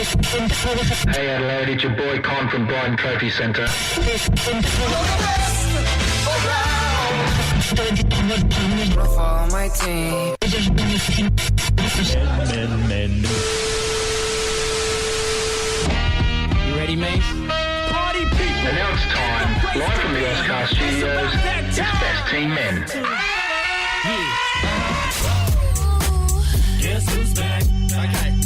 Hey Adelaide, it's your boy Con from Brighton Trophy Centre. For my team. Men. You ready, mate? Party people! And now it's time, live from the Oscar Studios, it's Best Team Men. Guess who's back? Okay.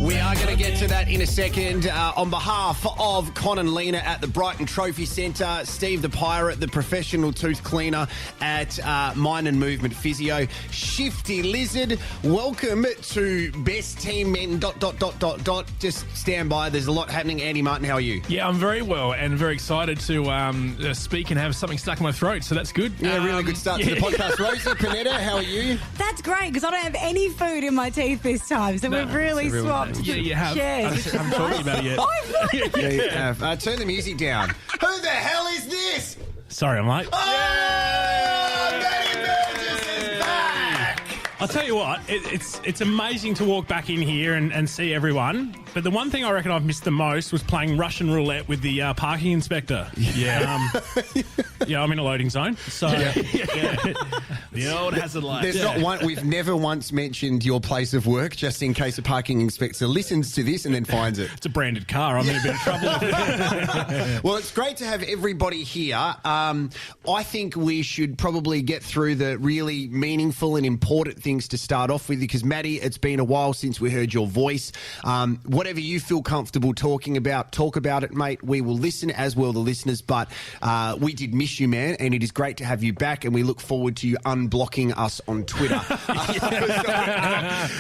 We are going to get to that in a second. On behalf of Con and Lena at the Brighton Trophy Centre, Steve the Pirate, the professional tooth cleaner at Mind and Movement Physio, Shifty Lizard, welcome to Best Team Men... ... Just stand by. There's a lot happening. Andy Martin, how are you? Yeah, I'm very well and very excited to speak and have something stuck in my throat, so that's good. Yeah, really good start to the podcast. Rosie Panetta, how are you? That's great, because I don't have any food in my teeth this time, so we've really swapped. Yeah, you have. Chairs. I haven't talked about it yet. Yeah, you have. Turn the music down. Who the hell is this? Sorry, I'm late. Matty Burgess is back! I'll tell you what, it's amazing to walk back in here and see everyone. But the one thing I reckon I've missed the most was playing Russian roulette with the parking inspector. Yeah. Yeah, I'm in a loading zone. So, yeah. The old hazard light. There's not one. We've never once mentioned your place of work, just in case a parking inspector listens to this and then finds it. It's a branded car. I'm in a bit of trouble. Well, it's great to have everybody here. I think we should probably get through the really meaningful and important things to start off with, because, Maddie, it's been a while since we heard your voice. Whatever you feel comfortable talking about, talk about it, mate. We will listen, as will the listeners, but we did miss you, man, and it is great to have you back, and we look forward to you unblocking us on Twitter.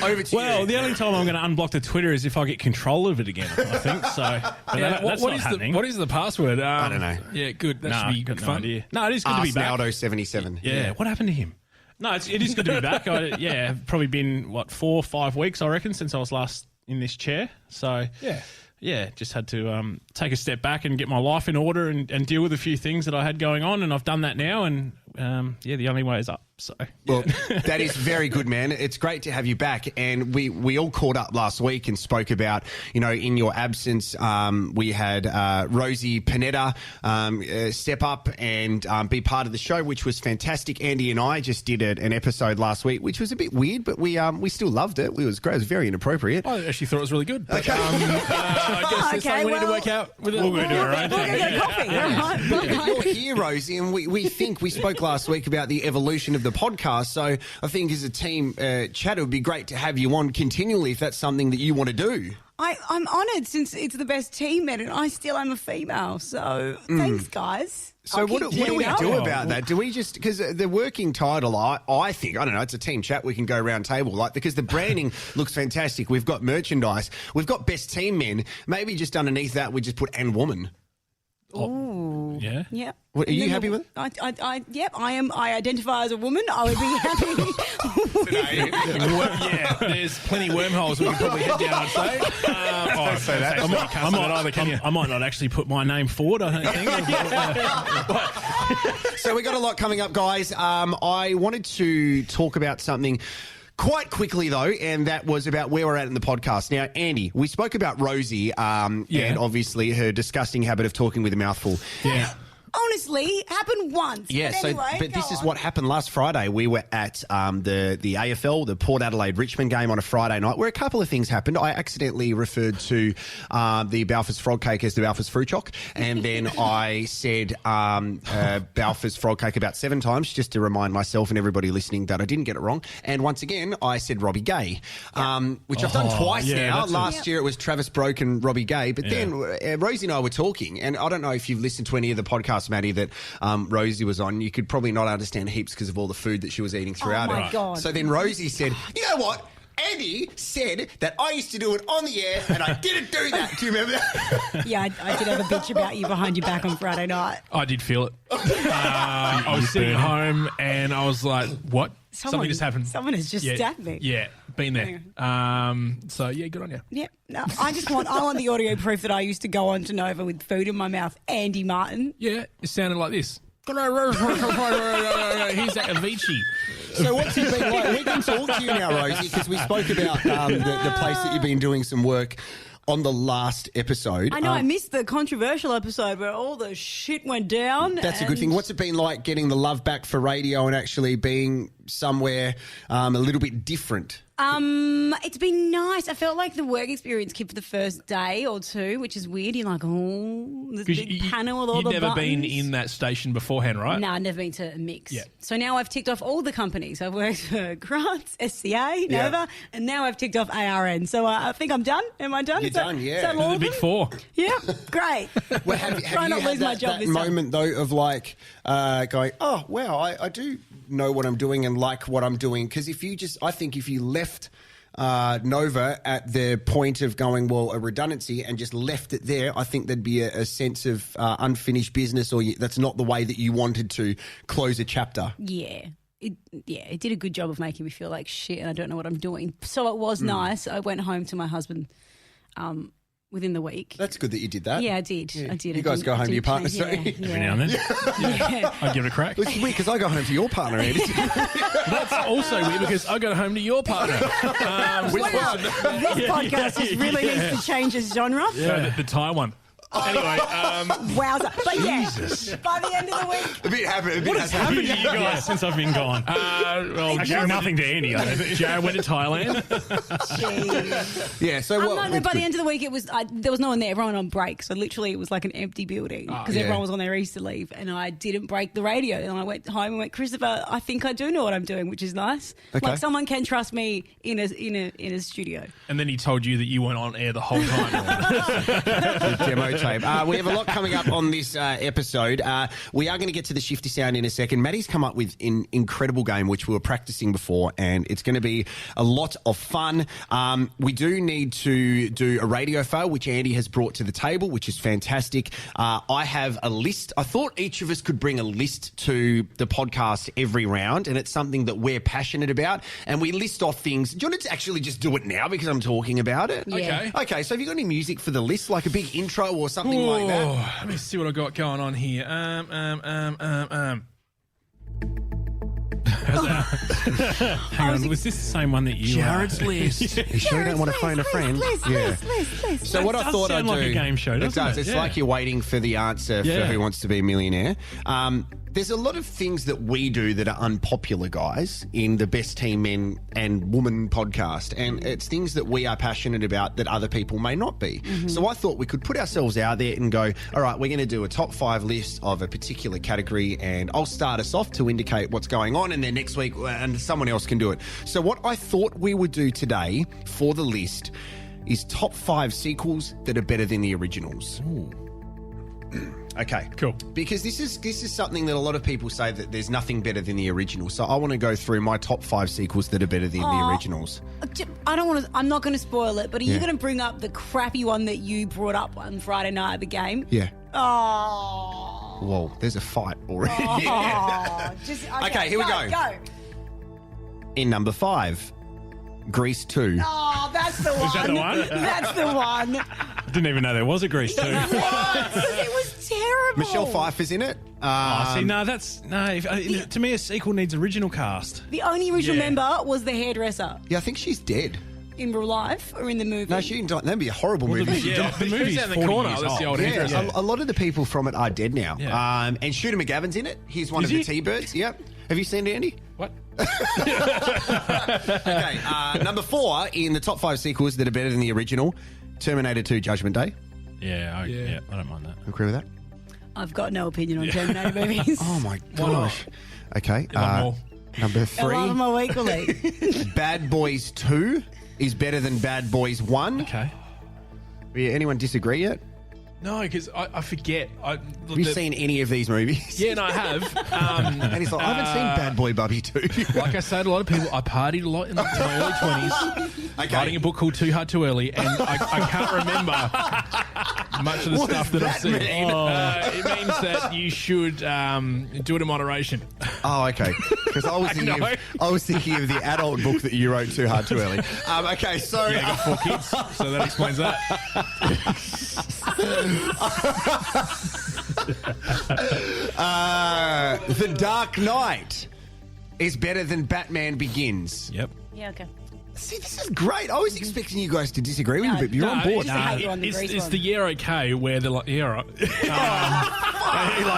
Over to you. Well, the only time I'm going to unblock the Twitter is if I get control of it again, I think. So, but that's not happening. What is the password? I don't know. Yeah, good. That should be got fun. No idea. No, it is good to be back. Arsnaldo77. Yeah, what happened to him? No, it is good to be back. I've probably been, 4 or 5 weeks, I reckon, since I was last in this chair. So, yeah, just had to take a step back and get my life in order and deal with a few things that I had going on, and I've done that now, and the only way is up. So, well, that is very good, man. It's great to have you back, and we all caught up last week and spoke about, in your absence, we had Rosie Panetta step up and be part of the show, which was fantastic. Andy and I just did an episode last week, which was a bit weird, but we still loved it. It was great. It was very inappropriate. I actually thought it was really good. Okay. I guess there's something we need to work out with it. We'll do it right. We're going to get coffee. Yeah. You're here, Rosie, and we think we spoke last week about the evolution of the podcast, so I think as a team chat, it would be great to have you on continually if that's something that you want to do. I'm honoured, since it's the Best Team Men, and I still am a female, so thanks, guys. So what do we do about that? Do we just, because the working title, I think, I don't know, it's a team chat, we can go round table, because the branding looks fantastic. We've got merchandise, we've got Best Team Men, maybe just underneath that we just put "and woman." Oh, yeah. Yep. What, are you happy with it? Yep, I am. I identify as a woman. I would be happy. Yeah, there's plenty of wormholes we can probably head down, I'd say. say that. I might not actually put my name forward, I don't think. So we got a lot coming up, guys. I wanted to talk about something quite quickly, though, and that was about where we're at in the podcast. Now, Andy, we spoke about Rosie and obviously her disgusting habit of talking with a mouthful. Yeah. Honestly, happened once. Yeah, but anyway, but this is what happened last Friday. We were at the AFL, the Port Adelaide-Richmond game on a Friday night, where a couple of things happened. I accidentally referred to the Balfour's frog cake as the Balfour's fruit choc, and then I said Balfour's frog cake about 7 times, just to remind myself and everybody listening that I didn't get it wrong. And once again, I said Robbie Gay, which I've done twice now. Last year it was Travis Broke and Robbie Gay, but then Rosie and I were talking, and I don't know if you've listened to any of the podcasts, Maddie, that Rosie was on. You could probably not understand heaps because of all the food that she was eating throughout my it. God. So then Rosie said, you know what? Andy said that I used to do it on the air and I didn't do that. Do you remember that? Yeah, I did have a bitch about you behind your back on Friday night. I did feel it. I was sitting at home and I was like, what? Something just happened. Someone has just stabbed me. Yeah, been there. So, yeah, good on you. Yeah. No, I want the audio proof that I used to go on to Nova with food in my mouth. Andy Martin. Yeah, it sounded like this. Here's that Avicii. So what's it been like? We can talk to you now, Rosie, because we spoke about the place that you've been doing some work on the last episode. I know, I missed the controversial episode where all the shit went down. That's a good thing. What's it been like getting the love back for radio and actually being somewhere a little bit different? It's been nice. I felt like the work experience kept for the first day or two, which is weird. You're like, oh, this big panel with all the You'd never buttons. been in that station beforehand, right? No, I've never been to a mix. Yeah. So now I've ticked off all the companies. I've worked for Grants, SCA, Nova, and now I've ticked off ARN. So I think I'm done. Am I done? You're done, yeah. Is that all The of big them? four. Yeah, great. Well, have Try you not had lose my job that this time. moment, though, of like going, oh, wow, I do know what I'm doing and like what I'm doing? Because I think if you left Nova at the point of going, well, a redundancy and just left it there, I think there'd be a sense of unfinished business, or that's not the way that you wanted to close a chapter. Yeah. It did a good job of making me feel like shit and I don't know what I'm doing. So it was nice. I went home to my husband within the week. That's good that you did that. Yeah, I did. Yeah. I did. You guys go home to your partner, Yeah, Every now and then. yeah. I'd give it a crack. It's weird because I go home to your partner, Andy. That's also weird because I go home to your partner. Which Wow, this podcast just really needs to change its genre. So the Thai one. Anyway, Wowza. But yeah, by the end of the week, a bit happy. what has happened to you guys since I've been gone? Well, Actually, nothing to Andy. I don't think. Jared went to Thailand. jeez. Yeah, so what? No, by the end of the week, there was no one there. Everyone on break. So literally it was like an empty building because yeah. everyone was on their Easter leave and I didn't break the radio. And I went home and went, Christopher, I think I do know what I'm doing, which is nice. Okay. Like someone can trust me in a studio. And then he told you that you weren't on air the whole time. Demo tape. We have a lot coming up on this episode. We are going to get to the Shifty Sound in a second. Maddie's come up with an incredible game which we were practicing before, and it's going to be a lot of fun. We do need to do a radio fail, which Andy has brought to the table, which is fantastic. I have a list. I thought each of us could bring a list to the podcast every round, and it's something that we're passionate about. And we list off things. Do you want to actually just do it now because I'm talking about it? Yeah. Okay, so have you got any music for the list, like a big intro or something like that? Let me see what I got going on here. Hang on, was this the same one that you? Jarrod's list. You sure you don't want to phone a friend? List. So what I does thought I'd sound do... like a game show, It doesn't does. it? It's Yeah. like you're waiting for the answer for Yeah. Who Wants to Be a Millionaire. There's a lot of things that we do that are unpopular, guys, in the Best Team Men and Woman podcast. And it's things that we are passionate about that other people may not be. So I thought we could put ourselves out there and go, all right, we're going to do a top 5 list of a particular category, and I'll start us off to indicate what's going on, and then next week and someone else can do it. So what I thought we would do today for the list is top 5 sequels that are better than the originals. Okay, Cool. Because this is something that a lot of people say that there's nothing better than the original. So I want to go through my top 5 sequels that are better than the originals. I don't want to. I'm not going to spoil it, but are you going to bring up the crappy one that you brought up on Friday night at the game? Yeah. Oh. Whoa, there's a fight already. Okay, here we go. In number 5, Grease 2. Oh, that's the one. Is that the one? That's the one. Didn't even know there was a Grease too. It was terrible. Michelle Pfeiffer's in it. See, no, that's no. To me, a sequel needs original cast. The only original Yeah. member was the hairdresser Yeah, I think she's dead. in real life or in the movie. No, she didn't die. That'd be a horrible movie. if she Yeah, died. the movie's down the 40 corner. years That's the old. old Yeah, hairdresser. a lot of the people from it are dead now. Yeah. And Shooter McGavin's in it. He's one Is of the he? T-Birds. Yep. Have you seen it, Andy? What? Okay, number 4 in the top 5 sequels that are better than the original, Terminator 2 Judgment Day. Yeah, I don't mind that. Agree with that? I've got no opinion on Terminator movies. Oh, my gosh. Okay. One more. Number I love them 3, all equally. Bad Boys 2 is better than Bad Boys 1. Okay. Yeah, anyone disagree yet? No, because I forget. Have you seen any of these movies? Yeah, no, I have. And he's like, I haven't seen Bad Boy Bubby 2. Like I say to a lot of people, I partied a lot in my early 20s, Okay. writing a book called Too Hard Too Early, and I can't remember much of the What stuff does that I've that seen. mean? It means that you should do it in moderation. Oh, okay. Because I was thinking of the adult book that you wrote, Too Hard Too Early. Okay, so... Yeah, I got 4 kids, so that explains that. The Dark Knight is better than Batman Begins. Yep. Yeah, okay. See, this is great. I was expecting you guys to disagree with me, but you're on board. just hate you on the Greece it's one. the year okay where they're like, yeah, right.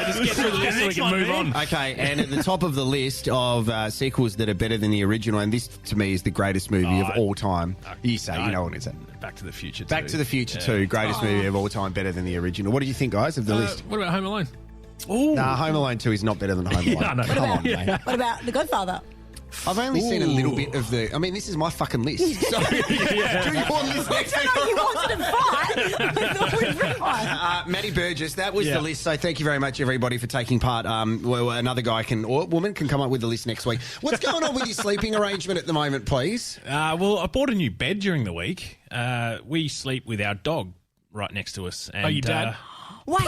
Just get through the list so we can move on. Okay, and at the top of the list of sequels that are better than the original, and this to me is the greatest movie of all time. You say, you know what it's at. Back to the Future 2. Back to the Future 2, greatest movie of all time, better than the original. What do you think, guys, of the list? What about Home Alone? Nah, Home Alone 2 is not better than Home Alone. I know. Come on, mate. What about The Godfather? I've only seen a little bit of the... I mean, this is my fucking list. So, do you want this next week? You wanted to fight. I thought we'd bring one. Matty Burgess, that was the list. So thank you very much, everybody, for taking part. Well, another guy or woman can come up with the list next week. What's going on with your sleeping arrangement at the moment, please? Well, I bought a new bed during the week. We sleep with our dog right next to us. And, you dad? Wait.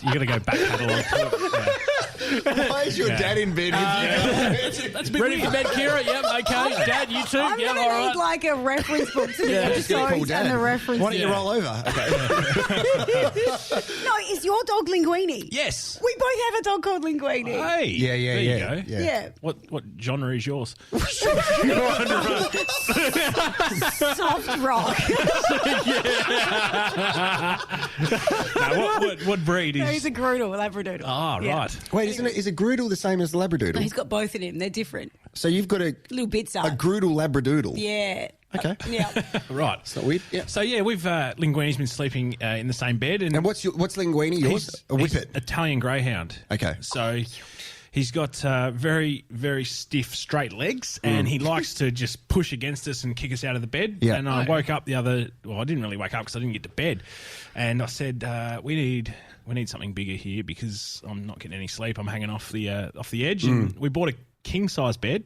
You got to go back catalogue to it. Why is your dad in bed with you? That's ready for bed, Kira? Yep, okay. Dad, you too? I'm Yeah, going to all right. need like a reference book to the Just gonna call episodes Dad. and the references. Why don't you roll over? Okay. No, is your dog Linguini? Yes. We both have a dog called Linguini. Hey. Yeah. There you go. Yeah. What genre is yours? Soft rock. What breed is? No, he's a Groodle, Labradoodle. Ah, Yeah. right. Wait, is a Groodle the same as the Labradoodle? No, he's got both in him. They're different. So you've got a Little bits a are. Groodle Labradoodle. Yeah. Okay. Yeah. Right. It's not weird. Yeah. So yeah, we've Linguini's been sleeping in the same bed, and And what's Linguini? Yours? he's A Whippet. Italian Greyhound. Okay. So he's got very, very stiff, straight legs, and he likes to just push against us and kick us out of the bed. Yeah. And I woke up I didn't really wake up because I didn't get to bed, and I said, we need something bigger here because I'm not getting any sleep. I'm hanging off the edge, and we bought a king size bed.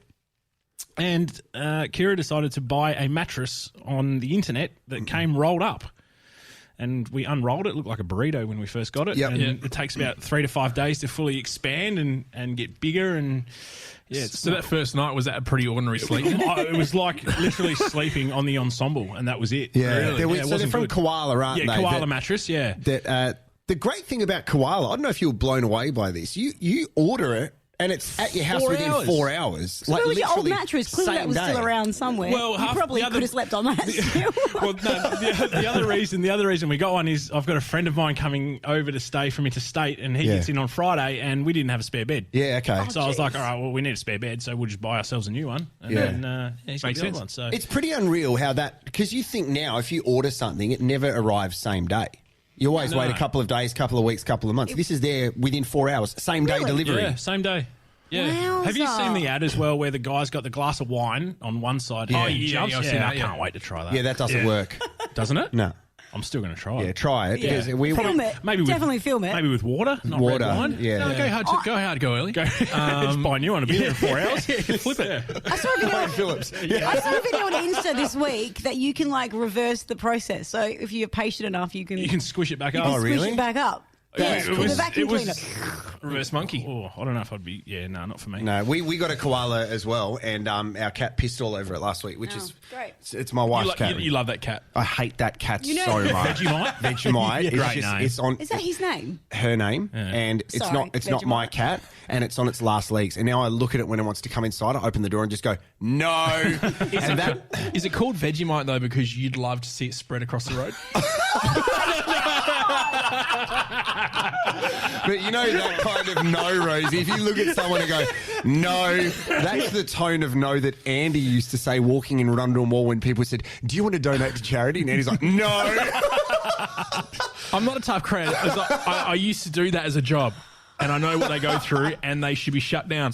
And Kira decided to buy a mattress on the internet that came rolled up. And we unrolled it. It looked like a burrito when we first got it. Yep. And Yeah. it takes about 3 to 5 days to fully expand and get bigger. And yeah, So that first night, was that a pretty ordinary sleep? it was like literally sleeping on the ensemble, and that was it. Yeah. Really. They're, Yeah, it so they're wasn't from good. Koala, aren't Yeah, they? koala mattress. Yeah. The great thing about Koala, I don't know if you were blown away by this. You order it and it's at your house 4 within hours. 4 hours. Where was your old literally mattress? Clearly that same was still day. around somewhere. Well, you half probably the other- could have slept on that still. Well, no, the other reason we got one is I've got a friend of mine coming over to stay from interstate, and he Yeah. gets in on Friday, and we didn't have a spare bed. Yeah, okay. So I was like, all right, well, we need a spare bed, so we'll just buy ourselves a new one. And Yeah. then he's got Makes the other sense. one. So It's pretty unreal how that, because you think now if you order something, it never arrives same day. You always wait a couple of days, couple of weeks, couple of months. This is there within 4 hours, same day Really? delivery. yeah, same day. Yeah. Have you Wowza. seen the ad as well where the guy's got the glass of wine on one side? Yeah. Oh, he Yeah, jumps. yeah, I've seen Yeah, that, I yeah. can't wait to try that. Yeah, that doesn't work. Doesn't it? No. I'm still going to try it. Yeah, try it. Because we Film it. Maybe Definitely film it. Maybe with water, not Water, red wine. yeah. No, go hard, go early. Just buy a new one. It'll be there in 4 hours. Flip it. I saw a video. Phillips. I saw a video on Insta this week that you can like reverse the process. So if you're patient enough, you can You can squish it back you up. can Oh, squish really? it back up. Yeah, It with was- a vacuum it was- cleaner. Reverse monkey. Oh, I don't know if I'd be. Yeah, no, not for me. No, we got a koala as well, and our cat pissed all over it last week, which is great. It's my wife's You, cat. you love that cat. I hate that cat You know- so much. Vegemite? Vegemite. It's Great just, name. It's on Is that his name? her name, and it's Sorry, not my Vegemite. cat, and it's on its last legs. And now I look at it when it wants to come inside. I open the door and just go, no. and that Is it called Vegemite, though, because you'd love to see it spread across the road? But you know that kind of no, Rosie. If you look at someone and go, no, that's the tone of no that Andy used to say walking in Rundle Mall when people said, do you want to donate to charity? And Andy's like, no. I'm not a tough crowd. I used to do that as a job, and I know what they go through, and they should be shut down.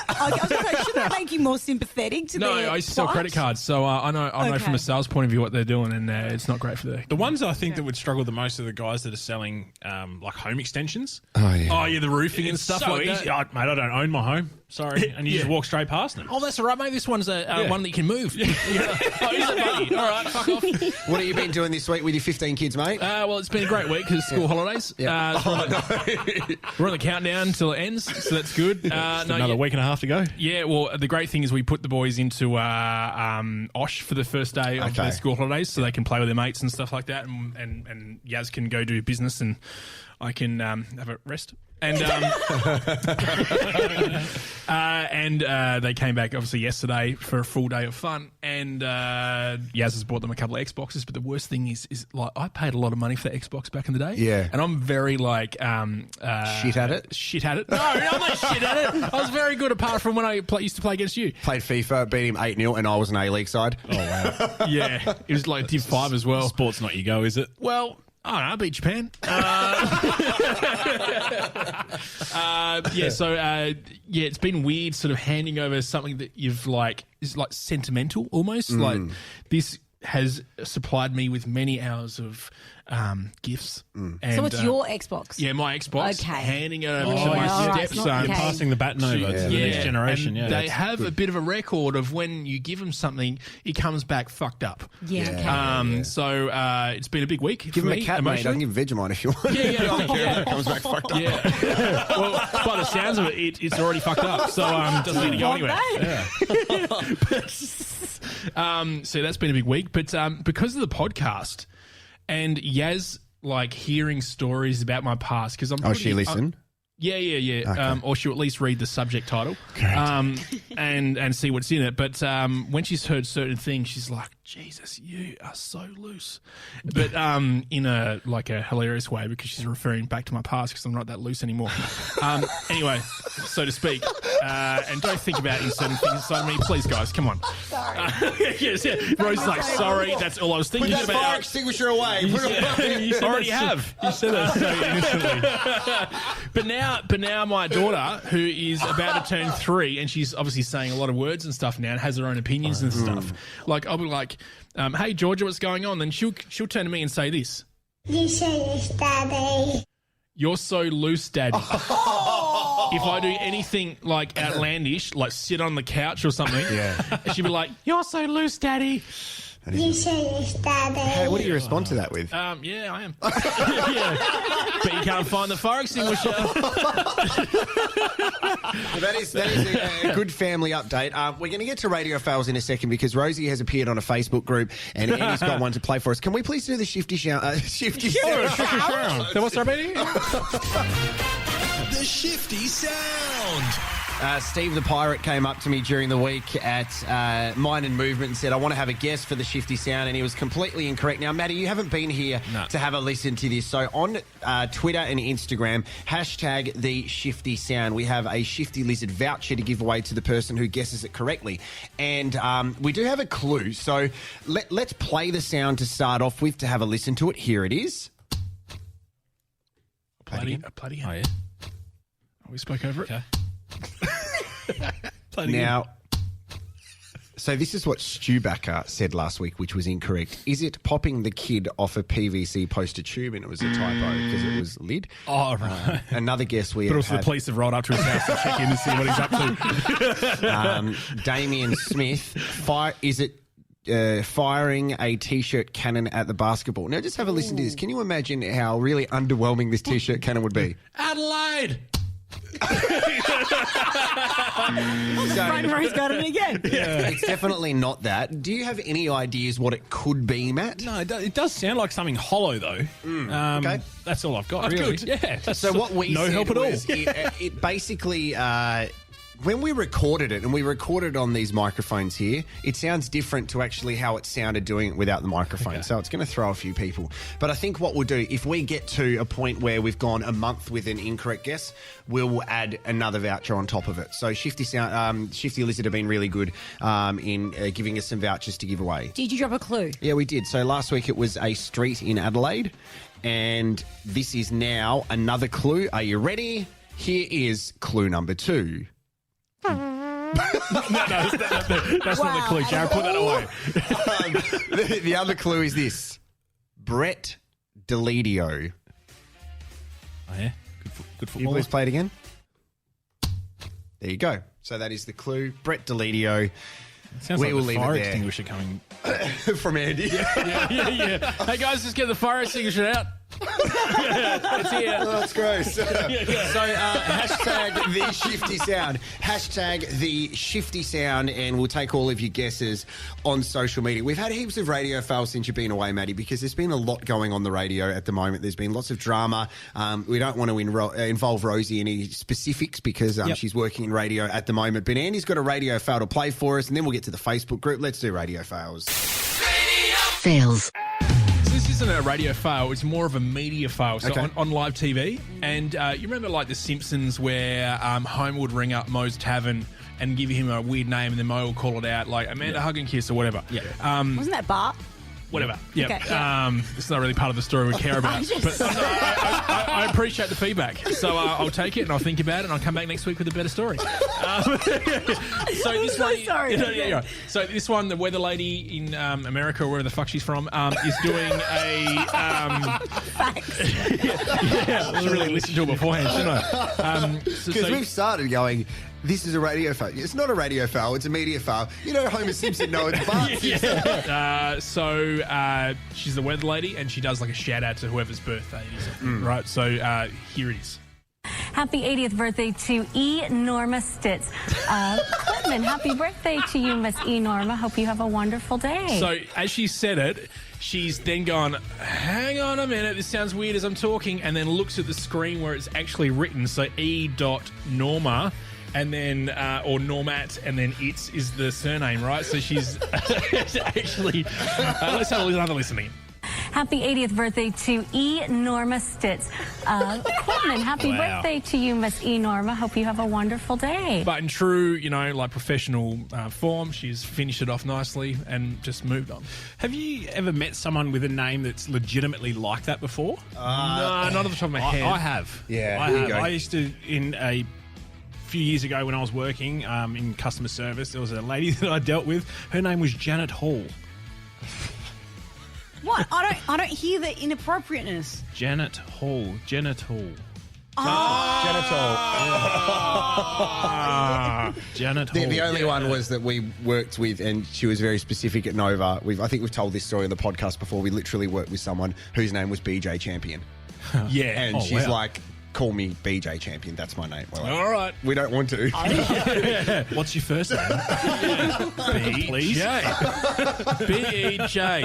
I was gonna say, shouldn't that make you more sympathetic to No, their I used to sell plight? credit cards, so I know Okay. from a sales point of view what they're doing, and it's not great for the. The ones I think that would struggle the most are the guys that are selling like home extensions. Oh, yeah. Oh yeah, the roofing and stuff so like easy. that. Mate, I don't own my home. Sorry, and you just walk straight past them. Oh, that's all right, mate. This one's one that you can move. Oh, is it, buddy? All right, fuck off. What have you been doing this week with your 15 kids, mate? Well, it's been a great week because school holidays. Yeah. We're on the countdown until it ends, so that's good. Another week and a half to go. Yeah, well, the great thing is we put the boys into Osh for the first day of Okay. their school holidays, so they can play with their mates and stuff like that, and Yaz can go do business, and I can have a rest. And they came back obviously yesterday for a full day of fun. And Yaz has bought them a couple of Xboxes. But the worst thing is like I paid a lot of money for the Xbox back in the day. Yeah. And I'm very like shit at it. Shit at it. No, I'm not shit at it. I was very good apart from when I used to play against you. Played FIFA, beat him 8-0, and I was an A-League side. Oh wow. Yeah, it was like Div 5 as well. Sport's not your go, is it? Well, I don't know, I beat Japan. It's been weird sort of handing over something that you've like, is like sentimental almost. Like this has supplied me with many hours of gifts. And, So it's your Xbox? Yeah, my Xbox. Okay. Handing it over to Yeah, my all right, it's stepson. not okay. Passing the baton over to the next generation. And Yeah, they have a bit of a record of when you give them something, it comes back fucked up. Yeah, okay. So it's been a big week. Give for him me, a cat, mate. I emotionally. can give Vegemite if you want. Yeah. Comes back fucked up. Yeah. Well, by the sounds of it, it's already fucked up. So doesn't need to go anywhere. So that's been a big week. But because of the podcast and Yaz like hearing stories about my past, because I'm She listen? Yeah. Okay. Or she'll at least read the subject title and see what's in it. But when she's heard certain things, she's like, Jesus, you are so loose. But in a hilarious way, because she's referring back to my past because I'm not that loose anymore. Anyway, so to speak. And don't think about certain things inside me. Please, guys, come on. Sorry. Yes. Rose's like, sorry, that's all I was thinking Put that about. fire extinguisher away. You already have. You said that so innocently. But now my daughter, who is about to turn 3, and she's obviously saying a lot of words and stuff now and has her own opinions and stuff. Like I'll be like, hey Georgia, what's going on? Then she'll turn to me and say this. You say this, Daddy. You're so loose, Daddy. If I do anything like outlandish, like sit on the couch or something, she'll be like, you're so loose, Daddy. You say this, Daddy. Hey, what do you respond to that with? Yeah, I am. Yeah. But you can't find the fire extinguisher. That is a good family update. We're going to get to radio fails in a second because Rosie has appeared on a Facebook group and Annie's got one to play for us. Can we please do the Shifty Sound? Shifty Sound. So what's our meeting? The Shifty Sound. Steve the Pirate came up to me during the week at Mind and Movement and said, I want to have a guest for the Shifty Sound, and he was completely incorrect. Now, Matty, you haven't been here to have a listen to this. So on Twitter and Instagram, hashtag the Shifty Sound, we have a Shifty Lizard voucher to give away to the person who guesses it correctly. And we do have a clue. So let's play the sound to start off with to have a listen to it. Here it is. Bloody Oh, yeah. we spoke over it. Okay. Now, so this is what Stu Backer said last week, which was incorrect. Is it popping the kid off a PVC poster tube? And it was a typo because it was lid. Oh, right. Another guess we But have also the police have rolled up to his house to check in to see what he's up to. Damien Smith. Firing a T-shirt cannon at the basketball. Now, just have a listen to this. Can you imagine how really underwhelming this T-shirt cannon would be? Adelaide! Front row's got it again. It's definitely not that. Do you have any ideas what it could be, Matt? No, it does sound like something hollow, though. Okay. That's all I've got, That's really. good. Yeah. That's So what we no said help at all. was it basically... when we recorded it, and we recorded on these microphones here, it sounds different to actually how it sounded doing it without the microphone. Okay. So it's going to throw a few people. But I think what we'll do, if we get to a point where we've gone a month with an incorrect guess, we'll add another voucher on top of it. So Shifty Lizard have been really good in giving us some vouchers to give away. Did you drop a clue? Yeah, we did. So last week it was a street in Adelaide, and this is now another clue. Are you ready? Here is clue number 2. That's not the clue, Jared. Put that away. The other clue is this. Brett Deledio. Oh, yeah. Good Can you football. please play it again? There you go. So that is the clue. Brett Deledio. Sounds We like will the leave it fire there. extinguisher coming. From Andy. Yeah. Hey, guys, just get the fire extinguisher out. It's here. Oh, that's gross. So, hashtag the Shifty Sound. Hashtag the Shifty Sound, and we'll take all of your guesses on social media. We've had heaps of radio fails since you've been away, Maddie, because there's been a lot going on the radio at the moment. There's been lots of drama. We don't want to involve Rosie in any specifics because she's working in radio at the moment. But Andy's got a radio fail to play for us, and then we'll get to the Facebook group. Let's do radio fails. Fails. So this isn't a radio fail, it's more of a media fail. So Okay. on live TV. And you remember like The Simpsons where Homer would ring up Moe's Tavern and give him a weird name and then Moe will call it out like Amanda Hug and Kiss or whatever. Yeah. Wasn't that Bart? Whatever. Yeah. Okay, yeah. It's not really part of the story we care about. But I appreciate the feedback. So I'll take it and I'll think about it and I'll come back next week with a better story. So this one, sorry. Yeah. So this one, the weather lady in America or wherever the fuck she's from, is doing a. Facts. I should really listen to it beforehand, shouldn't I? Because we've started going, this is a radio fail. It's not a radio fail, it's a media fail. You know Homer Simpson, no, it's Bart. So she's the weather lady and she does like a shout out to whoever's birthday it is. Right. So here it is. Happy 80th birthday to E. Norma Stitz. Quitman, happy birthday to you, Miss E. Norma. Hope you have a wonderful day. So as she said it, she's then gone, hang on a minute, this sounds weird as I'm talking, and then looks at the screen where it's actually written. So E.Norma. And then, or Normat, and then it's is the surname, right? So she's actually, let's have another listening. Happy 80th birthday to E. Norma Stitz. Quitman, happy birthday to you, Miss E. Norma. Hope you have a wonderful day. But in true, like professional form, she's finished it off nicely and just moved on. Have you ever met someone with a name that's legitimately like that before? No, not off the top of my head. I have. Yeah, I there you have. go. I used to, in a few years ago when I was working in customer service, there was a lady that I dealt with. Her name was Janet Hall. What? I don't hear the inappropriateness. Janet Hall. Janet Hall. Janet Hall. The only one was that we worked with, and she was very specific at Nova. I think we've told this story on the podcast before. We literally worked with someone whose name was BJ Champion. Yeah. And she's like, call me BJ Champion. That's my name. We're like, all right. We don't want to. What's your first name? B.J. B.E.J.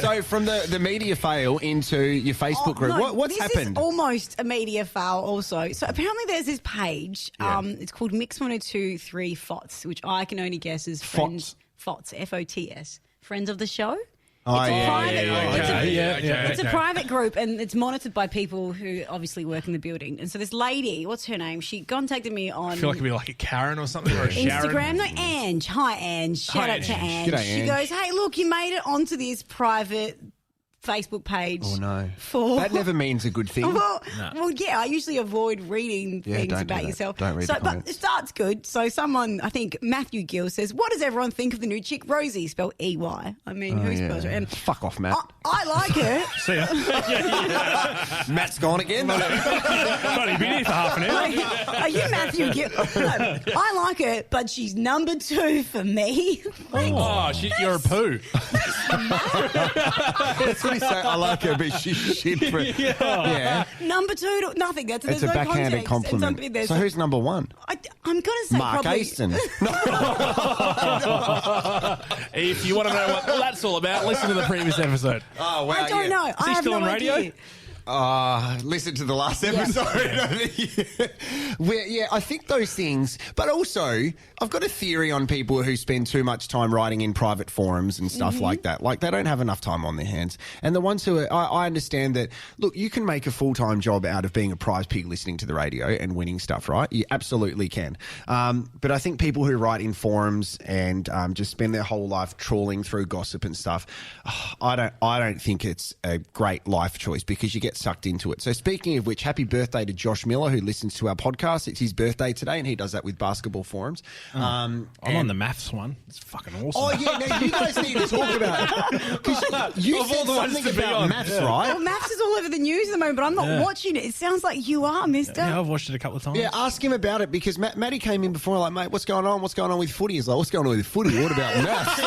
So from the media fail into your Facebook group, No, what's happened? This is almost a media foul also. So apparently there's this page. It's called Mix 1023 FOTS, which I can only guess is friends. FOTS, F-O-T-S. Friends of the show. Oh, It's a yeah, private- yeah. It's a private group and it's monitored by people who obviously work in the building. And so this lady, what's her name? She contacted me on I feel like it'd be like a Karen or something, or a Instagram. Sharon. No, Ange. Hi, Ange. Shout Hi, out to Ange. Ange. G'day, She Ange. goes, hey, look, you made it onto this private Facebook page. Oh, no. For That never means a good thing. well, yeah, I usually avoid reading Yeah, things don't do about that. yourself. Don't read the but comments. it starts good. So someone, I think Matthew Gill says, what does everyone think of the new chick Rosie, spelled E-Y? I mean, who spells her? And Fuck off, Matt. I like her. See ya. Matt's gone again. Only been here for half an hour. Are you Matthew Gill? No, I like her, but she's number 2 for me. Oh, shit, you're a poo. That's what he said. I like her, but she's shit for it. Yeah. Number 2 to nothing. There's It's a no backhanded context. And compliment. So who's number 1? I'm going to say Mark probably... Aston. If you want to know what that's all about, listen to the previous episode. Oh, wow. I don't know. I he have still no on radio? idea. Listen to the last episode. I think those things, but also I've got a theory on people who spend too much time writing in private forums and stuff like that. Like they don't have enough time on their hands. And the ones who are, I understand that, look, you can make a full-time job out of being a prize pig listening to the radio and winning stuff, right? You absolutely can. But I think people who write in forums and just spend their whole life trawling through gossip and stuff, I don't think it's a great life choice because you get sucked into it. So speaking of which, happy birthday to Josh Miller, who listens to our podcast. It's his birthday today, and he does that with basketball forums. I'm on the maths one. It's fucking awesome. Oh, yeah, no, you guys need to talk about it. Because you said something about maths, right? Well, maths is all over the news at the moment, but I'm not watching it. It sounds like you are, mister. Yeah, I've watched it a couple of times. Yeah, ask him about it because Matty came in before like, mate, what's going on? What's going on with footy? He's like, what's going on with footy? What about maths?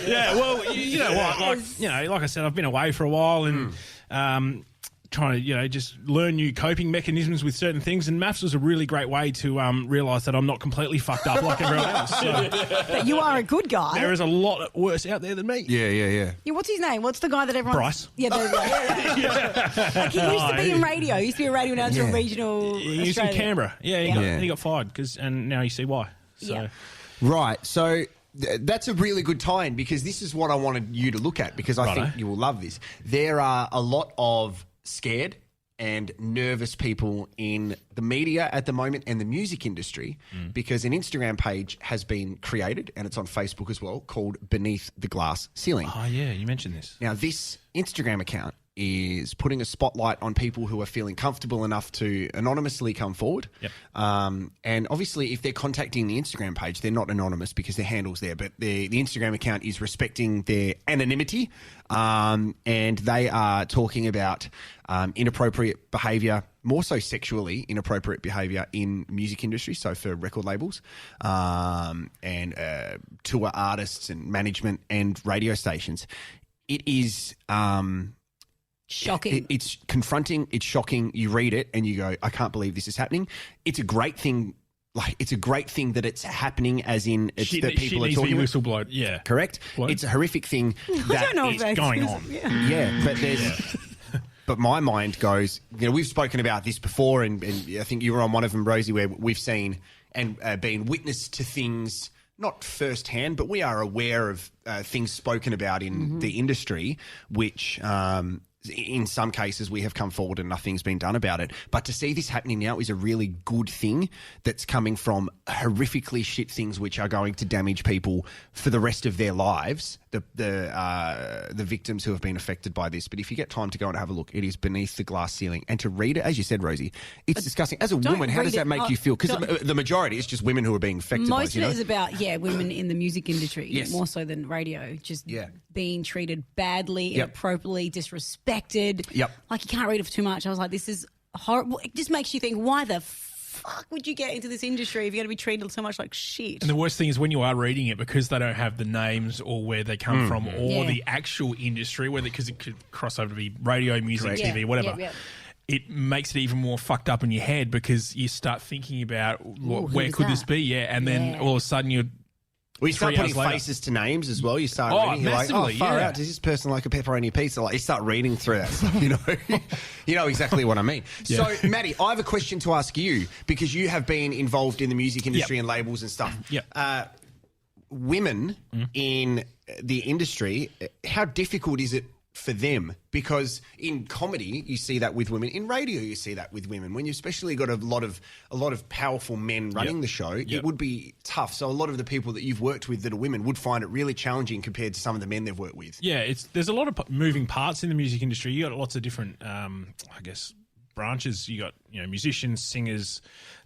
Yeah, well, you know what? Like I said, I've been away for a while and trying to, just learn new coping mechanisms with certain things. And maths was a really great way to realise that I'm not completely fucked up like everyone else. So But you are a good guy. there is a lot worse out there than me. Yeah. Yeah, what's his name? What's the guy that everyone... Bryce. Yeah, there we go. Like, he used to be in radio. He used to be a radio announcer in regional He was Australia. in Canberra. Yeah, he got fired and now you see why. So. Yeah. Right. So that's a really good tie-in because this is what I wanted you to look at because I think you will love this. There are a lot of scared and nervous people in the media at the moment and the music industry because an Instagram page has been created and it's on Facebook as well called Beneath the Glass Ceiling. Oh, yeah, you mentioned this. Now, this Instagram account is putting a spotlight on people who are feeling comfortable enough to anonymously come forward. Yep. And obviously, if they're contacting the Instagram page, they're not anonymous because their handle's there, but the Instagram account is respecting their anonymity. And they are talking about inappropriate behaviour, more so sexually inappropriate behaviour in music industry, so for record labels and tour artists and management and radio stations. It is... Shocking. It's confronting. It's shocking. You read it and you go, I can't believe this is happening. It's a great thing. Like, it's a great thing that it's happening as in it's that people are talking about. Whistleblowed. Yeah. Correct? It's a horrific thing that is going on. Yeah, but there's... But my mind goes, we've spoken about this before and I think you were on one of them, Rosie, where we've seen and been witness to things... Not firsthand, but we are aware of things spoken about in the industry, which in some cases we have come forward and nothing's been done about it. But to see this happening now is a really good thing that's coming from horrifically shit things which are going to damage people for the rest of their lives, the victims who have been affected by this. But if you get time to go and have a look, it is Beneath the Glass Ceiling. And to read it, as you said, Rosie, it's disgusting. As a woman, how does that make you feel? Because the majority is just women who are being affected by Most it. of it is about, women in the music industry, more so than radio, just Yeah. being treated badly, inappropriately, disrespected. Yep. Like, you can't read it for too much. I was like, this is horrible. It just makes you think, why the fuck would you get into this industry if you're going to be treated so much like shit? And the worst thing is when you are reading it, because they don't have the names or where they come from or the actual industry, because it could cross over to be radio, music, TV, whatever. It makes it even more fucked up in your head because you start thinking about where could this be? And then all of a sudden you're... Well, you start putting faces to names as well. You start reading, you're like, far out. Does this person like a pepperoni pizza? Like, you start reading through that stuff, You know exactly what I mean. So, Maddie, I have a question to ask you because you have been involved in the music industry and labels and stuff. Women in the industry, how difficult is it for them? Because in comedy you see that with women, in radio you see that with women. When you especially got a lot of powerful men running the show, it would be tough. So a lot of the people that you've worked with that are women would find it really challenging compared to some of the men they've worked with. There's a lot of moving parts in the music industry. You got lots of different branches. You got musicians, singers,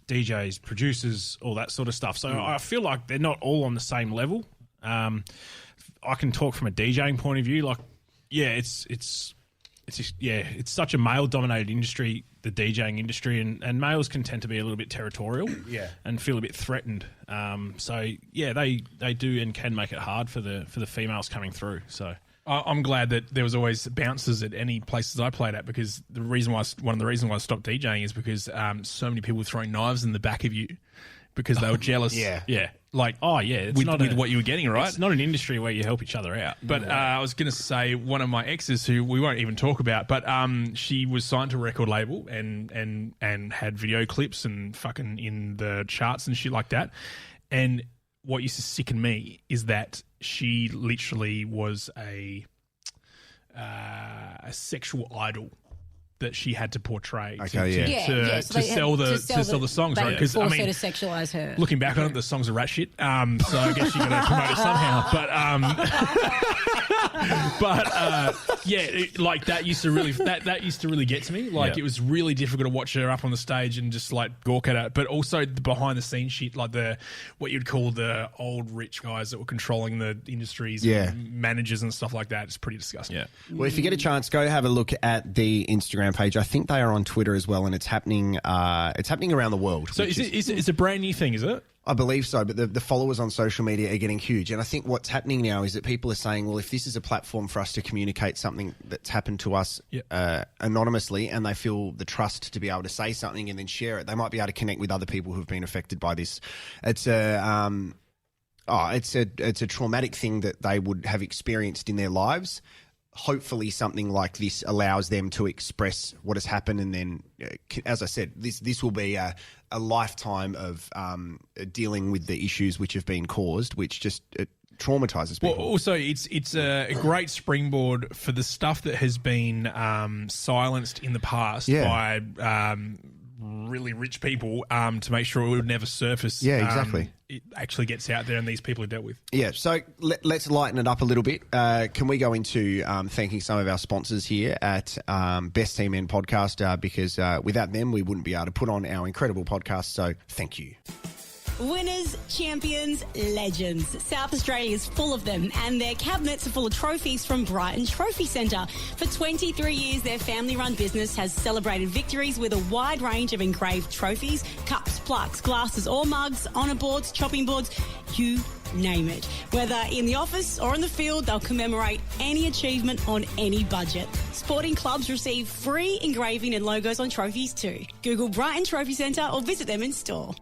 DJs, producers, all that sort of stuff. So I feel like they're not all on the same level. I can talk from a DJing point of view. It's such a male-dominated industry, the DJing industry, and males can tend to be a little bit territorial, and feel a bit threatened. They do and can make it hard for the females coming through. So I'm glad that there was always bouncers at any places I played at, because one of the reasons why I stopped DJing is because so many people were throwing knives in the back of you because they were jealous. With what you were getting, right? It's not an industry where you help each other out. But I was going to say, one of my exes, who we won't even talk about, but she was signed to a record label and had video clips and fucking in the charts and shit like that. And what used to sicken me is that she literally was a sexual idol that she had to portray to sell the songs, right? Because her to sexualize her. Looking back on it, the songs are rat shit. So I guess you got to promote it somehow. That used to really get to me. It was really difficult to watch her up on the stage and just like gawk at it. But also the behind the scenes shit, like what you'd call the old rich guys that were controlling the industries, and managers and stuff like that. It's pretty disgusting. Well, if you get a chance, go have a look at the Instagram Instagram page. I think they are on Twitter as well, and it's happening. It's happening around the world. So it's a brand new thing, is it? I believe so, but the followers on social media are getting huge. And I think what's happening now is that people are saying, well, if this is a platform for us to communicate something that's happened to us anonymously, and they feel the trust to be able to say something and then share it, they might be able to connect with other people who have been affected by this. It's a traumatic thing that they would have experienced in their lives. Hopefully something like this allows them to express what has happened, and then, as I said, this will be a lifetime of dealing with the issues which have been caused, which just traumatizes people. Well, also, it's a great springboard for the stuff that has been silenced in the past by really rich people to make sure it would never surface. Yeah, exactly. It actually gets out there and these people are dealt with. Yeah, so let's lighten it up a little bit. Can we go into thanking some of our sponsors here at Best Team Men Podcast, because without them we wouldn't be able to put on our incredible podcast, so thank you. Winners, champions, legends. South Australia is full of them, and their cabinets are full of trophies from Brighton Trophy Centre. For 23 years, their family-run business has celebrated victories with a wide range of engraved trophies, cups, plaques, glasses or mugs, honour boards, chopping boards, you name it. Whether in the office or in the field, they'll commemorate any achievement on any budget. Sporting clubs receive free engraving and logos on trophies too. Google Brighton Trophy Centre or visit them in store.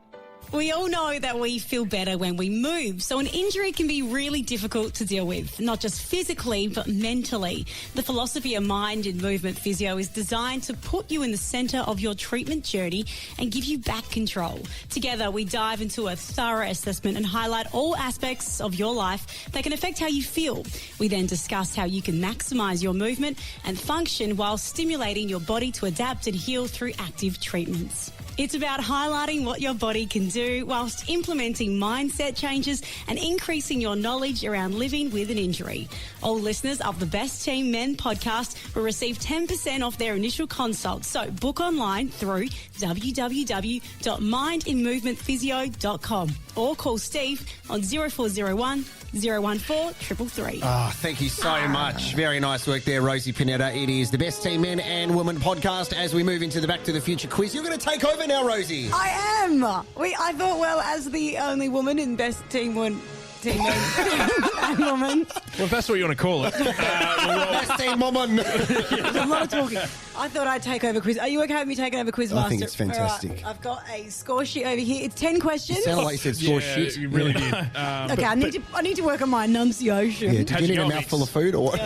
We all know that we feel better when we move, so an injury can be really difficult to deal with, not just physically, but mentally. The philosophy of Mind in Movement Physio is designed to put you in the centre of your treatment journey and give you back control. Together, we dive into a thorough assessment and highlight all aspects of your life that can affect how you feel. We then discuss how you can maximise your movement and function while stimulating your body to adapt and heal through active treatments. It's about highlighting what your body can do whilst implementing mindset changes and increasing your knowledge around living with an injury. All listeners of the Best Team Men podcast will receive 10% off their initial consult. So book online through www.mindinmovementphysio.com or call Steve on 0401 014 333. Oh, thank you so much. Very nice work there, Rosie Pinetta. It is the Best Team Men and Women podcast. As we move into the Back to the Future quiz, you're going to take over now, Rosie. I am. I thought, well, as the only woman in Best Team Men and Woman. Well, if that's what you want to call it. Best Team Woman. There's a lot of talking. I thought I'd take over quiz. Are you okay with me taking over quiz master? I think it's fantastic. Right, I've got a score sheet over here. It's 10 questions. You sound like you said score shit. You really did. Okay, I need to work on my enunciation. Yeah, did you need a mouthful of food or what?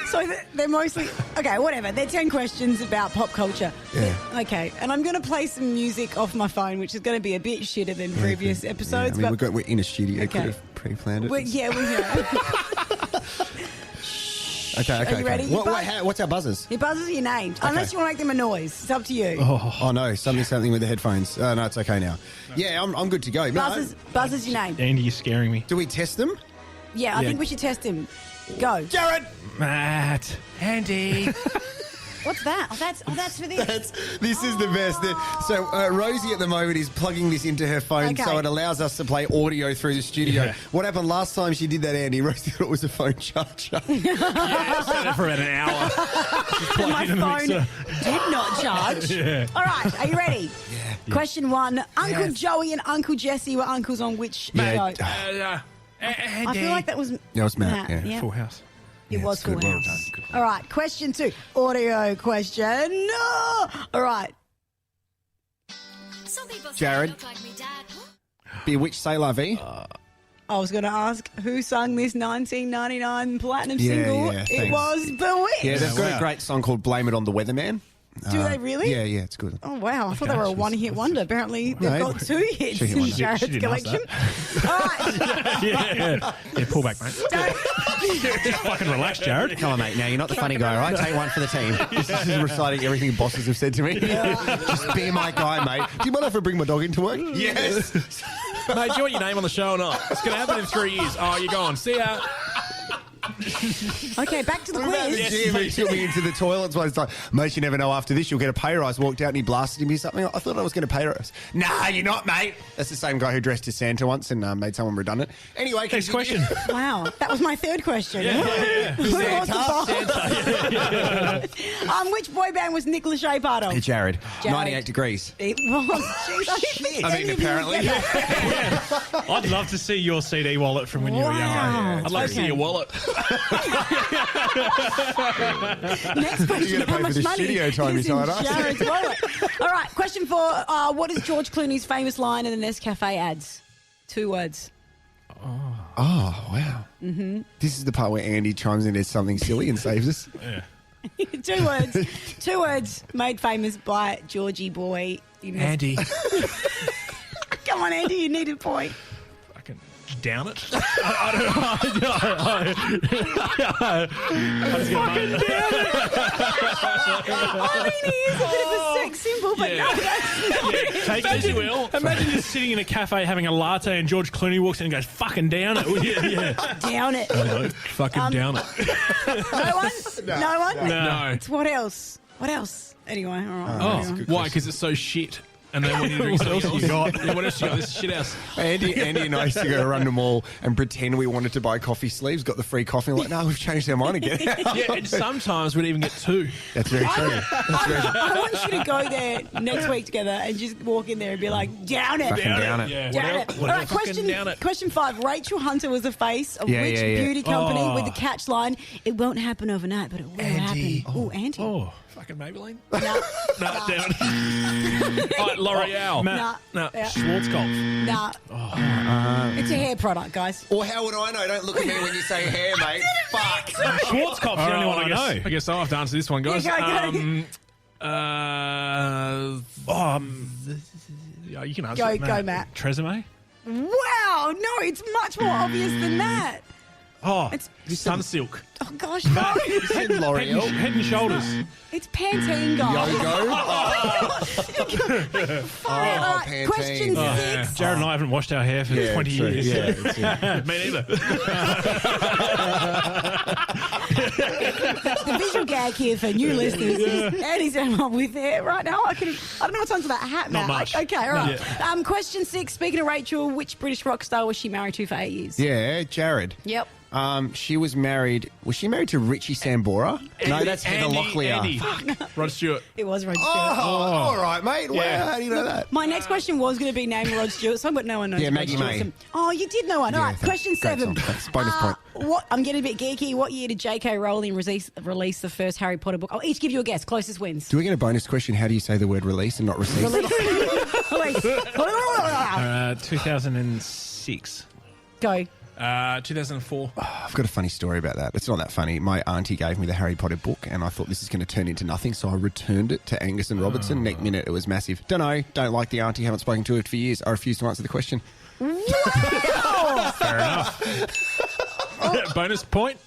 So they're mostly... Okay, whatever. They're 10 questions about pop culture. Yeah. Okay, and I'm going to play some music off my phone, which is going to be a bit shitter than previous episodes. Yeah, I mean, we're in a studio. Okay. Could have pre-planned it. We have. Okay. Are you ready? What's our buzzers? Your buzzers are your names. Okay. Unless you want to make them a noise. It's up to you. Oh no, something with the headphones. Oh, no, it's okay now. No. Yeah, I'm good to go. Buzzers your name. Andy, you're scaring me. Do we test them? Yeah, I think we should test him. Go. Jared! Matt. Andy. What's that? Oh, that's for this. This is the best. So Rosie at the moment is plugging this into her phone, so it allows us to play audio through the studio. Yeah. What happened last time she did that, Andy? Rosie thought it was a phone charger. Yeah, sat there for about an hour. My phone did not charge. Yeah. All right, are you ready? Yeah. Question 1. Uncle Joey and Uncle Jesse were uncles on which show? Andy. I feel like that was... That was Matt. Yeah. Full House. It was Full House. Well done. Good. All right, question 2. Audio question. No! All right. Jared. Bewitched C'est La Vie. I was going to ask who sung this 1999 platinum single. Yeah, it was Bewitched. Yeah, they've got a great song called Blame It on the Weatherman. Do they really? Yeah, it's good. Oh, wow. I thought they were a one-hit wonder. Apparently, they've got 2 hits in Jarrod's collection. All right. Yeah, pull back, mate. Just fucking relax, Jarrod. Come on, mate. Now, you're not the funny guy, right? Take one for the team. This is reciting everything bosses have said to me. Just be my guy, mate. Do you mind if I bring my dog into work? Yes. Mate, do you want your name on the show or not? It's going to happen in 3 years. Oh, you're gone. See ya. Okay, back to the What about the quiz. gym? He took me into the toilets. It's like, mate, you never know. After this, you'll get a pay rise. Walked out and he blasted me something. I thought I was going to pay rise. Nah, you're not, mate. That's the same guy who dressed as Santa once and made someone redundant. Anyway, Next question. Wow, that was my third question. Yeah. Who was the boss? Which boy band was Nick Lachey part of? Hey, Jared. Jared. 98 degrees. It was. Jeez, I didn't think I any mean, of you would apparently. get that. I'd love to see your CD wallet from when you were young. Wow. I'd like to see your wallet. Next question. You gotta How pay much for the money studio time is you in tied up. Jarrod's wallet? All right, question 4. What is George Clooney's famous line in the Nescafe ads? 2 words. Oh, wow. Mm-hmm. This is the part where Andy chimes in as something silly and saves us. Yeah. 2 words. 2 words made famous by Georgie Boy. Andy. Come on, Andy, you need a point. Fucking down it. I mean, he is a bit of a sex symbol, but no, that's not it. Take it as you will. Imagine you're sitting in a cafe having a latte and George Clooney walks in and goes, fucking down it. Yeah. Down it. Fucking down it. No one? No one? No. It's what else? What else? Anyway, all right. Oh, Anyway. why? Because it's so shit. And then when you drink something else, you got? Yeah, what else you got? This is shit house. Andy and I used to go around the mall and pretend we wanted to buy coffee sleeves, got the free coffee, and like, no, we've changed our mind again. Yeah, and sometimes we'd even get 2. That's very true. I want you to go there next week together and just walk in there and be like, down it. Fucking down it. Yeah. Down it. All right, question 5. Rachel Hunter was the face of which beauty company with the catch line, it won't happen overnight, but it will happen. Oh, Andy. Oh. Fucking Maybelline. No. No, down it. All right, L'Oreal. Nah. No. Yeah. Schwarzkopf. Nah. It's a hair product, guys. Or how would I know? Don't look at me when you say hair, mate. Fuck. Schwarzkopf's the only one I know. I guess I'll have to answer this one, guys. Yeah, go. Yeah, you can answer Go, it. go, Matt. Tresemme? Wow, no, it's much more obvious than that. Oh, It's- Sunsilk. Oh, gosh, no. You said L'Oreal. Head and Shoulders. It's Pantene, guys. Yogo. All right, Pantene. question Oh, 6. Jared and I haven't washed our hair for 20 true. years. Yeah, that's it. Me neither. The visual gag here for new listeners is Andy's up with hair right now. I don't know what's under that hat, Matt. Not much. Okay, all right. Yeah. Question 6. Speaking of Rachel, which British rock star was she married to for 8 years? Yeah, Jared. Yep. She was married. Was she married to Richie Sambora? No, that's Heather Locklear. Andy. Rod Stewart. It was Rod Stewart. All right, mate. Wow, how do you know that? My next question was going to be named Rod Stewart, but no one knows. Yeah, Rod Maggie Stewart. May. Oh, you did know one. All right, thanks. question Great 7. song. Thanks. Bonus point. What? I'm getting a bit geeky. What year did J.K. Rowling release the first Harry Potter book? I'll each give you a guess. Closest wins. Do we get a bonus question? How do you say the word release and not receive? Release. 2006. Go. 2004. I've got a funny story about that. It's not that funny. My auntie gave me the Harry Potter book and I thought this is going to turn into nothing, so I returned it to Angus and Robertson. Next minute, it was massive. Don't know. Don't like the auntie. Haven't spoken to her for years. I refuse to answer the question. Wow! Fair enough. Bonus point.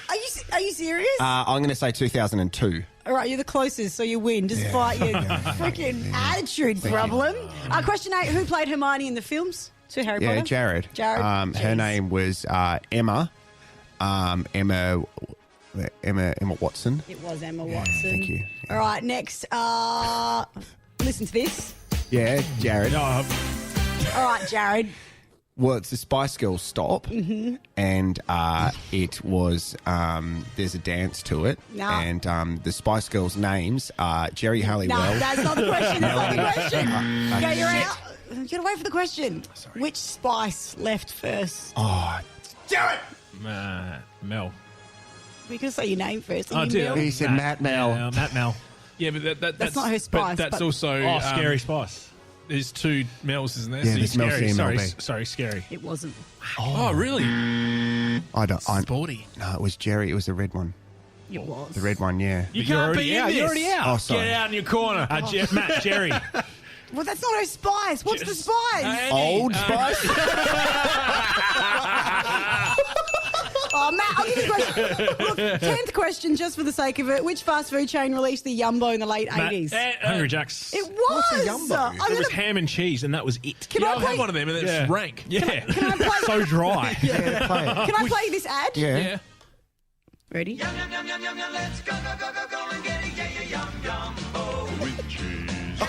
Are you serious? I'm going to say 2002. All right, you're the closest, so you win, despite your freaking attitude problem. Question 8. Who played Hermione in the films? To Harry Potter? Yeah, Jared. Jared. Her Jeez. name was Emma. Emma Watson. It was Emma Watson. thank you. All right, next. Listen to this. Yeah, Jared. All right, Jared. Well, it's the Spice Girls stop, and it was there's a dance to it, No. and the Spice Girls' names are Jerry Halliwell. No, that's not the question. That's not the question. Okay, you're out. You gotta wait for the question. Which spice left first? Oh, Jared! Mel. We could say your name first. Oh, Mel. He said Matt Mel. Matt Mel. Yeah, but that's not her spice, But that's but- also Oh, Scary Spice. There's 2 Mels, isn't there? Yeah, So there's Mel Scary. C and Mel Sorry, B. sorry, Scary. It wasn't. oh, really? I don't. Sporty. No, it was Jerry. It was the red one. It was. The red one. Yeah. You You're can't already be in out. this. You're already out. Oh, sorry. Get out in your corner. Matt, Jerry. Well, that's not her spice. What's the spice? Andy, Old Spice. Oh, Matt, I'll give you a question. Look, 10th question, just for the sake of it. Which fast food chain released the Yumbo in the late 80s? Hungry Jack's. It was. What's a Yumbo? I'm There was gonna- ham and cheese, and that was it. Can Yeah, I I'll play? have one of them and it's Yeah. rank. Yeah. Can I play? So dry. Yeah, play it. Can I play this ad? Yeah. Yeah. Ready? Yum, yum, yum, yum, yum, yum, let's go, go, go, go, go and get it, yeah, yeah, yum, yum, oh. With cheese.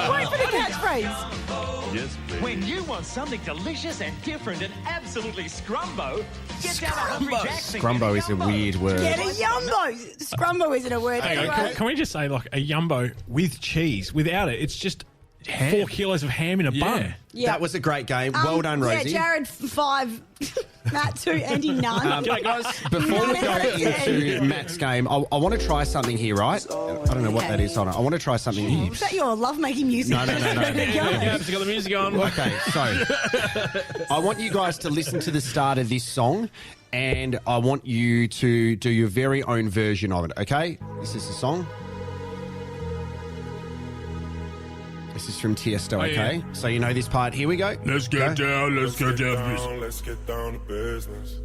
Wait for the catchphrase. Yes, please. When you want something delicious and different and absolutely scrumbo, get down to Hungry Jack's and Scrumbo get is a Yumbo. weird word. Get a Yumbo. Scrumbo isn't a word. Hang on, Anyway. can we just say like a Yumbo with cheese? Without it, it's just 4 kilos of ham in a bun. Yeah. That was a great game. Well done, Rosie. Yeah, Jared 5, Matt 2, Andy none. G'day, guys. Before we go into Matt's game, I want to try something here, right? I don't know what that is. Hold on. I want to try something here. Is that your lovemaking music? No. Yeah, it's got the music on. Okay, so I want you guys to listen to the start of this song, and I want you to do your very own version of it, okay? This is the song. This is from Tiesto, okay? yeah. So you know this part. Here we go. Let's get down. Let's get down. Let's get down to business.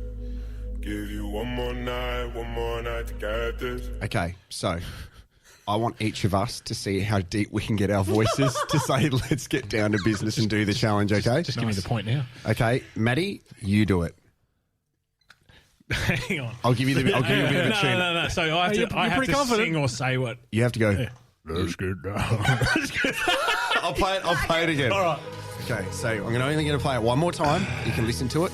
Give you one more night to get this. Okay, so I want each of us to see how deep we can get our voices to say, let's get down to business and do the challenge, okay? Just give me the point now. Okay, Maddie, you do it. Hang on. I'll give you a bit of a tune. No. So I have to, I have to sing or say what. You have to go. Let's get down. I'll play it again. All right. Okay, so I'm only going to play it one more time. You can listen to it.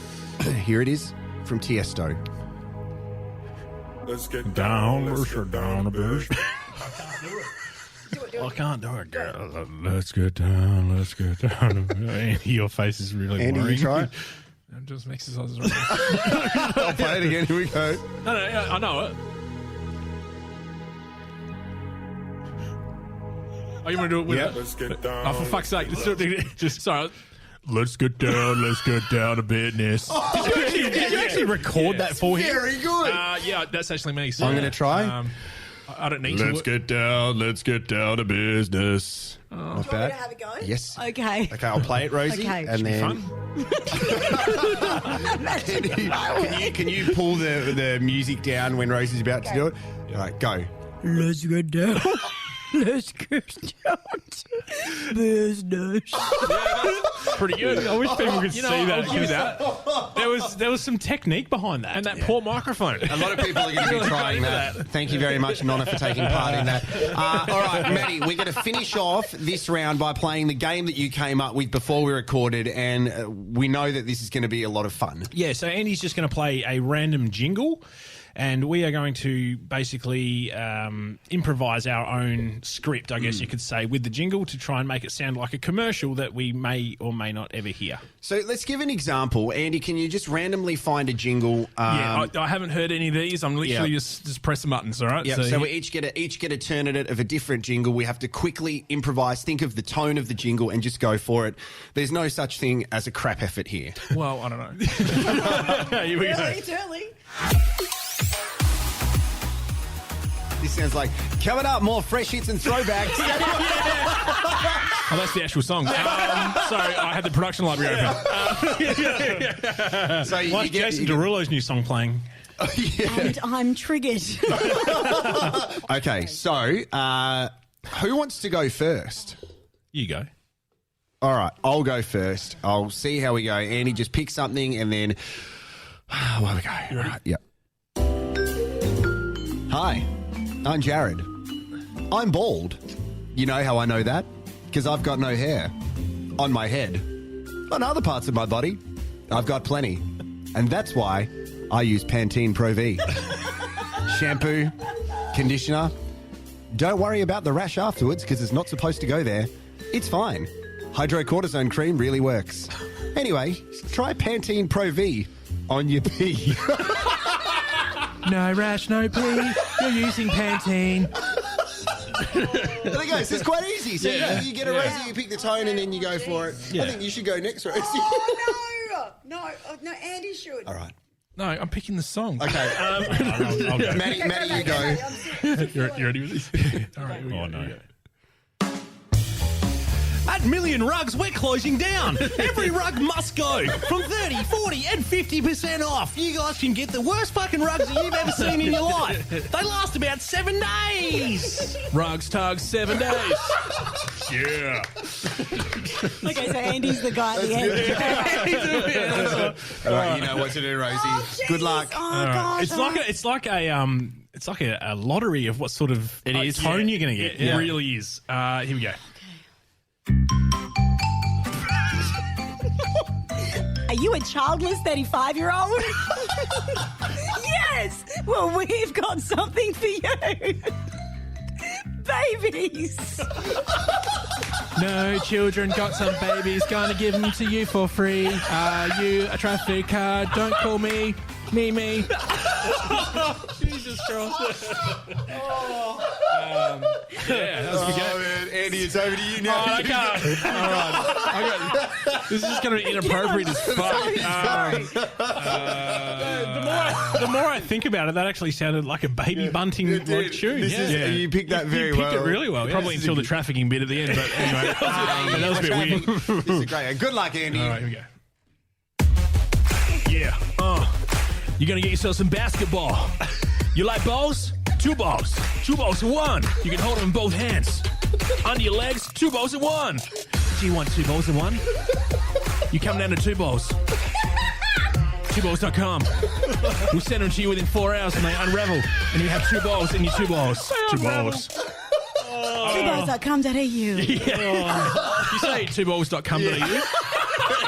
Here it is from Tiesto. Let's get Down, let's let's get get down to business. I can't do it, girl. Let's get down. Let's get down. Your face is really Andy, worrying. you try it. I'm just exercises. Right. I'll play it again. Here we go. No, I know it. Oh, you want to do it with it? Let's get down. Oh, for fuck's sake. Let's do it. Just, sorry. Let's get down to business. Did you actually record that for him? Very good. Yeah, that's actually me. So, I'm going to try. I don't need to. Let's get down to business. Not Want me bad. to have a go? Yes. Okay. Okay, I'll play it, Rosie. Okay. And then can you pull the music down when Rosie's about to do it? All right, go. Let's get down. Let's get down to business. Pretty good. I wish people could see that. I'll give you that. There was some technique behind that. And that poor microphone. A lot of people are going to be trying that. Thank you very much, Nonna, for taking part in that. All right, Maddie, we're going to finish off this round by playing the game that you came up with before we recorded, and we know that this is going to be a lot of fun. Yeah, so Andy's just going to play a random jingle, and we are going to basically improvise our own script, I guess you could say, with the jingle to try and make it sound like a commercial that we may or may not ever hear. So let's give an example. Andy, can you just randomly find a jingle? I haven't heard any of these. I'm literally just pressing buttons, all right? Yeah, so we each get a turn at it of a different jingle. We have to quickly improvise, think of the tone of the jingle, and just go for it. There's no such thing as a crap effort here. Well, I don't know. Here we go. It's early. This sounds like, coming up, more fresh hits and throwbacks. Oh, that's the actual song. Sorry, I had the production library open. So you Like get Jason Derulo's new song playing. And I'm triggered. Okay, so who wants to go first? You go. All right, I'll go first. I'll see how we go. Andy, just pick something and then away we go. All right, yep. Hi, I'm Jared. I'm bald. You know how I know that? Because I've got no hair. On my head. On other parts of my body, I've got plenty. And that's why I use Pantene Pro V. Shampoo, conditioner. Don't worry about the rash afterwards because it's not supposed to go there. It's fine. Hydrocortisone cream really works. Anyway, try Pantene Pro V on your pee. No rash, no pee. You're using Pantene. There it goes. It's quite easy. So you get a Rosie, you pick the tone, and then you go for it. Yeah. I think you should go next, Rosie. No, Andy should. All right. No, I'm picking the song. Okay. I'll go. Maddie, you go. You ready with this? All right. Oh, no. At Million Rugs, we're closing down. Every rug must go. From 30, 40 and 50% off. You guys can get the worst fucking rugs that you've ever seen in your life. They last about 7 days. Rugs, tugs, 7 days. Yeah. Okay, so Andy's the guy at the end. All right, you know what to do, Rosie. Good luck. Oh, gosh. It's like a lottery of what sort of tone you're going to get. It really is. Here we go. Are you a childless 35-year-old? Yes! Well, we've got something for you. Babies. No children, got some babies, gonna give them to you for free. Are you a traffic card? Don't call me. Me. Jesus Christ. Yeah, that was a good game. Man, Andy, it's over to you now. Oh, I can't. All right. This is going to be inappropriate as fuck. The more I think about it, that actually sounded like a baby bunting like tune. You picked that very you well. picked it really well. Probably until the trafficking bit at the end, but anyway. That was a bit weird. This is great. Good luck, Andy. All right, here we go. Yeah. You're going to get yourself some basketball. You like balls? 2 balls. 2 balls in one. You can hold them in both hands. Under your legs, 2 balls in one. Do you want 2 balls in one? You come down to 2 balls. 2balls.com. We'll send them to you within 4 hours and they unravel. And you have 2 balls in your 2 balls. 2 balls. 2balls.com.au. Yeah. You say 2balls.com.au?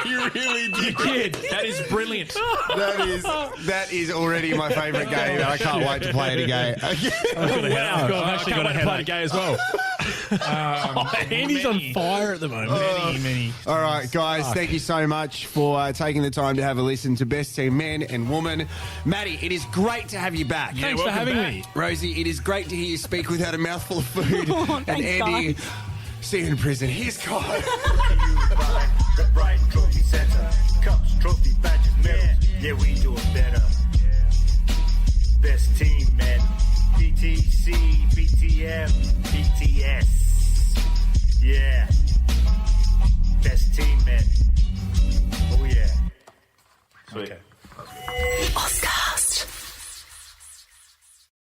You really did. You kid. That is brilliant. That is already my favourite game, and I can't wait to play it again. Wow. I've actually got to play the game as well. Andy's on fire at the moment. Many. All right, guys, thank you so much for taking the time to have a listen to Best Team Men and Woman. Maddie, it is great to have you back. Yeah, Thanks for having me. Rosie, it is great to hear you speak without a mouthful of food. And Thanks, Andy, see you in prison. Here's Kai. The bright trophy center, cups, trophy badges, medals. Yeah, we do it better. Best team, man. BTC, BTM, BTS. Yeah. Best team, man. Oh, yeah. Sweet. Oscar.